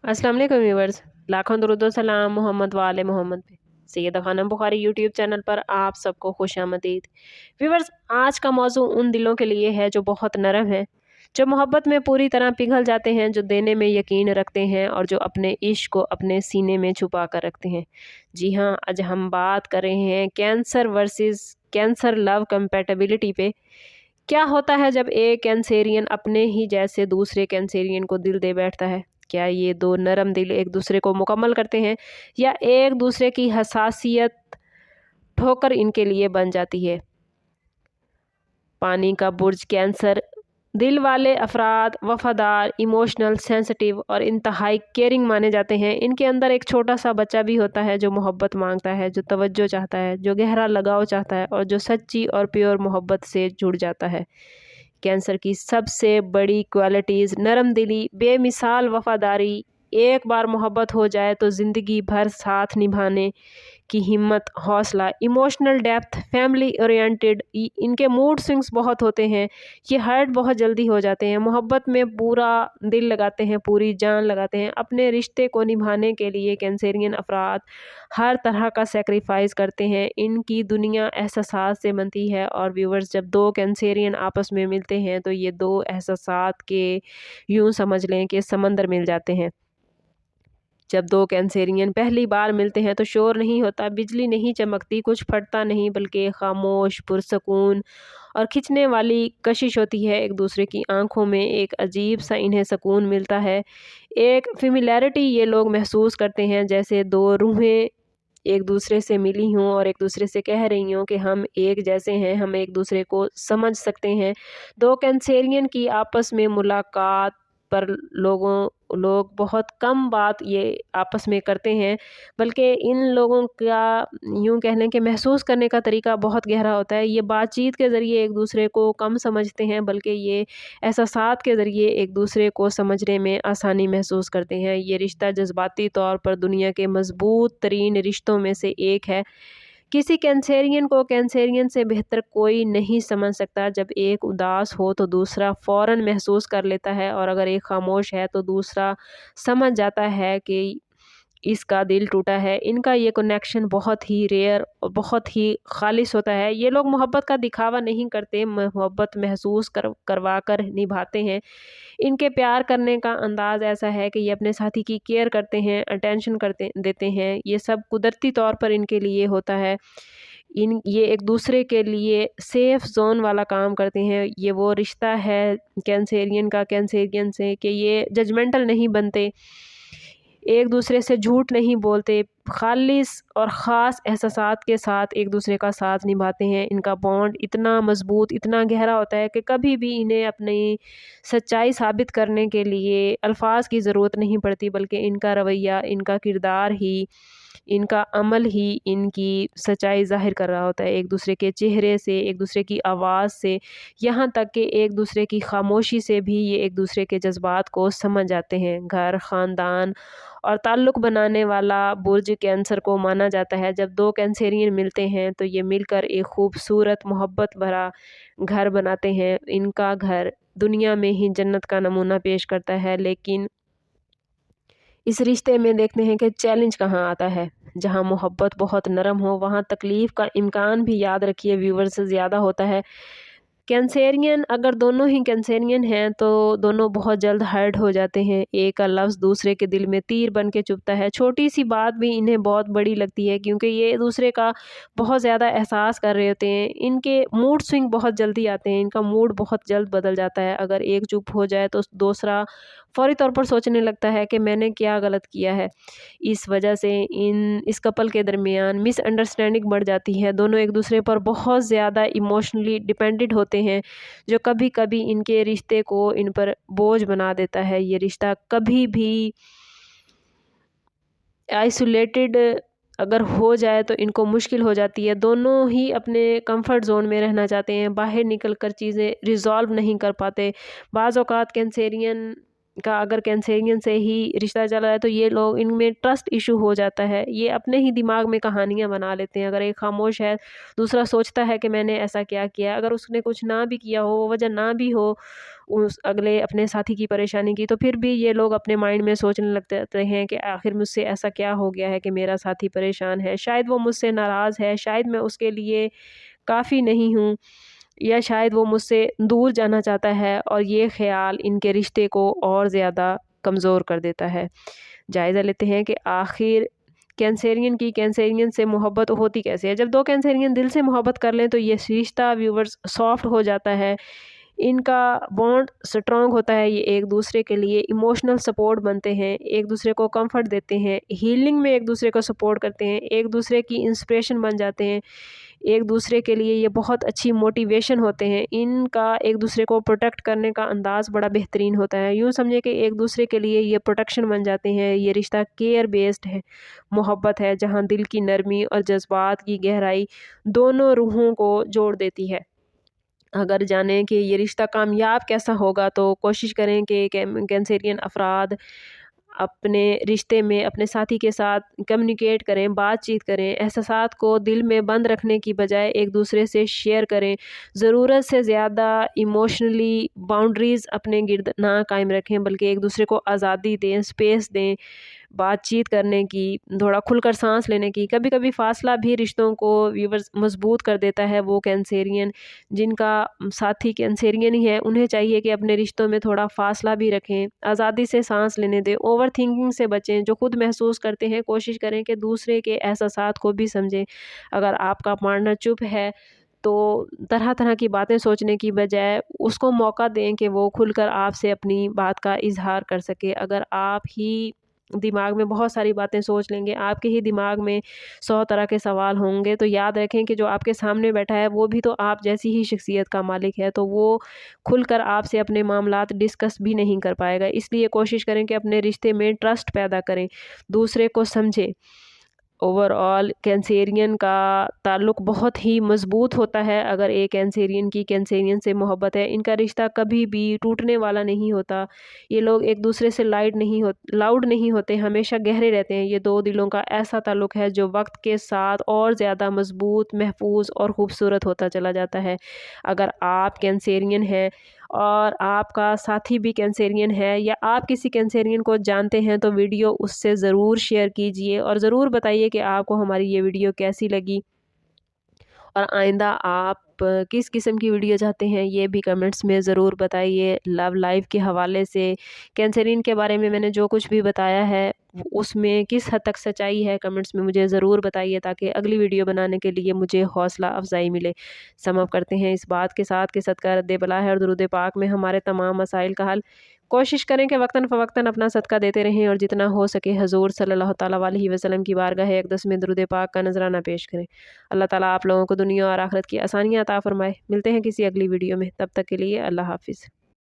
अस्सलाम वालेकुम व्यूवर्स। लाखों दुरूद व सलाम मोहम्मद वाले मोहम्मद पे। सैयदा खानम बुखारी यूट्यूब चैनल पर आप सबको खुशामदीद। व्यूवर्स, आज का मौजू उन दिलों के लिए है जो बहुत नरम हैं, जो मोहब्बत में पूरी तरह पिघल जाते हैं, जो देने में यकीन रखते हैं और जो अपने इश्क को अपने सीने में छुपा कर रखते हैं। जी हाँ, आज हम बात कर रहे हैं cancer versus cancer love compatibility पे। क्या होता है जब एक कैंसेरियन अपने ही जैसे दूसरे कैंसेरियन को दिल दे बैठता है? क्या ये दो नरम दिल एक दूसरे को मुकम्मल करते हैं या एक दूसरे की हसासियत ठोकर इनके लिए बन जाती है? पानी का बुर्ज कैंसर दिल वाले अफराद वफादार, इमोशनल, सेंसिटिव और इंतहाई केयरिंग माने जाते हैं। इनके अंदर एक छोटा सा बच्चा भी होता है जो मोहब्बत मांगता है, जो तवज्जो चाहता है, जो गहरा लगाव चाहता है और जो सच्ची और प्योर मोहब्बत से जुड़ जाता है। कैंसर की सबसे बड़ी क्वालिटीज़ नरम दिली, बेमिसाल वफादारी, एक बार मोहब्बत हो जाए तो ज़िंदगी भर साथ निभाने की हिम्मत, हौसला, इमोशनल डेप्थ, फैमिली ओरिएंटेड। इनके मूड स्विंग्स बहुत होते हैं, ये हर्ट बहुत जल्दी हो जाते हैं, मोहब्बत में पूरा दिल लगाते हैं, पूरी जान लगाते हैं। अपने रिश्ते को निभाने के लिए कैंसेरियन अफराद हर तरह का सेक्रीफाइस करते हैं। इनकी दुनिया एहसासात से बनती है और व्यूवर्स, जब दो कैंसेरियन आपस में मिलते हैं तो ये दो एहसासात के यूं समझ लें कि समंदर मिल जाते हैं। जब दो कैंसेरियन पहली बार मिलते हैं तो शोर नहीं होता, बिजली नहीं चमकती, कुछ फटता नहीं, बल्कि खामोश, पुरसकून और खिंचने वाली कशिश होती है। एक दूसरे की आंखों में एक अजीब सा इन्हें सुकून मिलता है, एक फेमिलियरिटी ये लोग महसूस करते हैं, जैसे दो रूहें एक दूसरे से मिली हों और एक दूसरे से कह रही हों कि हम एक जैसे हैं, हम एक दूसरे को समझ सकते हैं। दो कैंसेरियन की आपस में मुलाकात पर लोग बहुत कम बात ये आपस में करते हैं, बल्कि इन लोगों का यूँ कह लें कि महसूस करने का तरीका बहुत गहरा होता है। ये बातचीत के ज़रिए एक दूसरे को कम समझते हैं, बल्कि ये एहसासात के ज़रिए एक दूसरे को समझने में आसानी महसूस करते हैं। ये रिश्ता जज़्बाती तौर पर दुनिया के मज़बूत तरीन रिश्तों में से एक है। किसी कैंसेरियन को कैंसेरियन से बेहतर कोई नहीं समझ सकता। जब एक उदास हो तो दूसरा फ़ौरन महसूस कर लेता है और अगर एक खामोश है तो दूसरा समझ जाता है कि इसका दिल टूटा है। इनका ये कनेक्शन बहुत ही रेयर और बहुत ही खालिस होता है। ये लोग मोहब्बत का दिखावा नहीं करते, मोहब्बत महसूस करवा कर निभाते हैं। इनके प्यार करने का अंदाज़ ऐसा है कि ये अपने साथी की केयर करते हैं, अटेंशन करते देते हैं। ये सब कुदरती तौर पर इनके लिए होता है। ये एक दूसरे के लिए सेफ़ ज़ोन वाला काम करते हैं। ये वो रिश्ता है कैंसेरियन का कैंसेरियन से कि ये जजमेंटल नहीं बनते, एक दूसरे से झूठ नहीं बोलते, खालिस और ख़ास एहसासात के साथ एक दूसरे का साथ निभाते हैं। इनका बॉन्ड इतना मज़बूत, इतना गहरा होता है कि कभी भी इन्हें अपनी सच्चाई साबित करने के लिए अल्फाज की ज़रूरत नहीं पड़ती, बल्कि इनका रवैया, इनका किरदार ही, इनका अमल ही इनकी सच्चाई ज़ाहिर कर रहा होता है। एक दूसरे के चेहरे से, एक दूसरे की आवाज़ से, यहाँ तक कि एक दूसरे की खामोशी से भी ये एक दूसरे के जज्बात को समझ जाते हैं। घर, ख़ानदान और ताल्लुक़ बनाने वाला बुर्ज कैंसर को माना जाता है। जब दो कैंसेरियन मिलते हैं तो ये मिलकर एक खूबसूरत मोहब्बत भरा घर बनाते हैं। इनका घर दुनिया में ही जन्नत का नमूना पेश करता है, लेकिन इस रिश्ते में देखते हैं कि चैलेंज कहाँ आता है। जहाँ मोहब्बत बहुत नरम हो वहाँ तकलीफ़ का इम्कान भी, याद रखिए व्यूअर्स, ज़्यादा होता है। कैंसेरियन अगर दोनों ही कैंसेरियन हैं तो दोनों बहुत जल्द हर्ट हो जाते हैं। एक का लफ्ज़ दूसरे के दिल में तीर बन के चुभता है। छोटी सी बात भी इन्हें बहुत बड़ी लगती है, क्योंकि ये दूसरे का बहुत ज़्यादा एहसास कर रहे होते हैं। इनके मूड स्विंग बहुत जल्दी आते हैं, इनका मूड बहुत जल्द बदल जाता है। अगर एक चुप हो जाए तो दूसरा फ़ौरी तौर पर सोचने लगता है कि मैंने क्या गलत किया है। इस वजह से इस कपल के दरमियान मिसअंडरस्टैंडिंग बढ़ जाती है। दोनों एक दूसरे पर बहुत ज़्यादा इमोशनली डिपेंडेंट होते हैं, जो कभी-कभी इनके रिश्ते को इन पर बोझ बना देता है। ये रिश्ता कभी भी आइसोलेटेड अगर हो जाए तो इनको मुश्किल हो जाती है। दोनों ही अपने कंफर्ट ज़ोन में रहना चाहते हैं, बाहर निकल कर चीज़ें रिज़ॉल्व नहीं कर पाते। बाज़ औक़ात कैंसेरियन का अगर कैंसेरियन से ही रिश्ता चल रहा है तो ये लोग, इनमें ट्रस्ट इशू हो जाता है। ये अपने ही दिमाग में कहानियाँ बना लेते हैं। अगर एक खामोश है, दूसरा सोचता है कि मैंने ऐसा क्या किया। अगर उसने कुछ ना भी किया हो, वजह ना भी हो उस अगले अपने साथी की परेशानी की, तो फिर भी ये लोग अपने माइंड में सोचने लग जाते हैं कि आखिर मुझसे ऐसा क्या हो गया है कि मेरा साथी परेशान है। शायद वो मुझसे नाराज़ है, शायद मैं उसके लिए काफ़ी नहीं हूँ, या शायद वो मुझसे दूर जाना चाहता है, और ये ख़्याल इनके रिश्ते को और ज़्यादा कमज़ोर कर देता है। जायज़ा लेते हैं कि आखिर कैंसेरियन से मोहब्बत होती कैसे है। जब 2 कैंसेरियन दिल से मोहब्बत कर लें तो ये रिश्ता व्यूअर्स सॉफ्ट हो जाता है। इनका बॉन्ड स्ट्रॉन्ग होता है, ये एक दूसरे के लिए इमोशनल सपोर्ट बनते हैं, एक दूसरे को कंफर्ट देते हैं, हीलिंग में एक दूसरे को सपोर्ट करते हैं, एक दूसरे की इंस्पिरेशन बन जाते हैं, एक दूसरे के लिए ये बहुत अच्छी मोटिवेशन होते हैं। इनका एक दूसरे को प्रोटेक्ट करने का अंदाज़ बड़ा बेहतरीन होता है। यूँ समझिए कि एक दूसरे के लिए ये प्रोटेक्शन बन जाते हैं। ये रिश्ता केयर बेस्ड है, मोहब्बत है, जहाँ दिल की नरमी और जज्बात की गहराई दोनों रूहों को जोड़ देती है। अगर जानें कि ये रिश्ता कामयाब कैसा होगा, तो कोशिश करें कि कैंसेरियन अफराद अपने रिश्ते में अपने साथी के साथ कम्युनिकेट करें, बातचीत करें, एहसासात को दिल में बंद रखने की बजाय एक दूसरे से शेयर करें। ज़रूरत से ज़्यादा इमोशनली बाउंड्रीज़ अपने गिर्द ना कायम रखें, बल्कि एक दूसरे को आज़ादी दें, स्पेस दें, बातचीत करने की, थोड़ा खुलकर सांस लेने की। कभी कभी फासला भी रिश्तों को व्यूअर्स मजबूत कर देता है। वो कैंसेरियन जिनका साथी कैंसेरियन ही है, उन्हें चाहिए कि अपने रिश्तों में थोड़ा फासला भी रखें, आज़ादी से सांस लेने दें, ओवर थिंकिंग से बचें। जो खुद महसूस करते हैं, कोशिश करें कि दूसरे के एहसासात को भी समझें। अगर आपका पार्टनर चुप है, तो तरह तरह की बातें सोचने की बजाय उसको मौका दें कि वो खुलकर आपसे अपनी बात का इजहार कर सके। अगर आप ही दिमाग में बहुत सारी बातें सोच लेंगे, आपके ही दिमाग में 100 तरह के सवाल होंगे, तो याद रखें कि जो आपके सामने बैठा है वो भी तो आप जैसी ही शख्सियत का मालिक है, तो वो खुलकर आपसे अपने मामलात डिस्कस भी नहीं कर पाएगा। इसलिए कोशिश करें कि अपने रिश्ते में ट्रस्ट पैदा करें, दूसरे को समझें। ओवरऑल कैंसेरियन का ताल्लुक़ बहुत ही मज़बूत होता है। अगर एक कैंसेरियन की कैंसेरियन से मोहब्बत है, इनका रिश्ता कभी भी टूटने वाला नहीं होता। ये लोग एक दूसरे से लाउड नहीं होते, हमेशा गहरे रहते हैं। ये 2 दिलों का ऐसा ताल्लुक़ है जो वक्त के साथ और ज़्यादा मज़बूत, महफूज और ख़ूबसूरत होता चला जाता है। अगर आप कैंसेरियन हैं और आपका साथी भी कैंसेरियन है, या आप किसी कैंसेरियन को जानते हैं, तो वीडियो उससे ज़रूर शेयर कीजिए और ज़रूर बताइए कि आपको हमारी ये वीडियो कैसी लगी, और आइंदा आप किस किस्म की वीडियो चाहते हैं, ये भी कमेंट्स में ज़रूर बताइए। लव लाइफ के हवाले से कैंसेरियन के बारे में मैंने जो कुछ भी बताया है, उसमें किस हद तक सच्चाई है, कमेंट्स में मुझे ज़रूर बताइए, ताकि अगली वीडियो बनाने के लिए मुझे हौसला अफजाई मिले। समअप करते हैं इस बात के साथ कि सदका रद्द बला है और दुरूद पाक में हमारे तमाम मसाइल का हल। कोशिश करें कि वक्तन फ़वक्तन अपना सदका देते रहें, और जितना हो सके हजूर सल्लल्लाहु तआला अलैहि वसल्लम की बारगाह अक़दस में दुरूद पाक का नजराना पेश करें। अल्लाह ताला आप लोगों को दुनिया और आखिरत की आसानियाँ अता फ़रमाए। मिलते हैं किसी अगली वीडियो में, तब तक के लिए अल्लाह हाफ़िज़।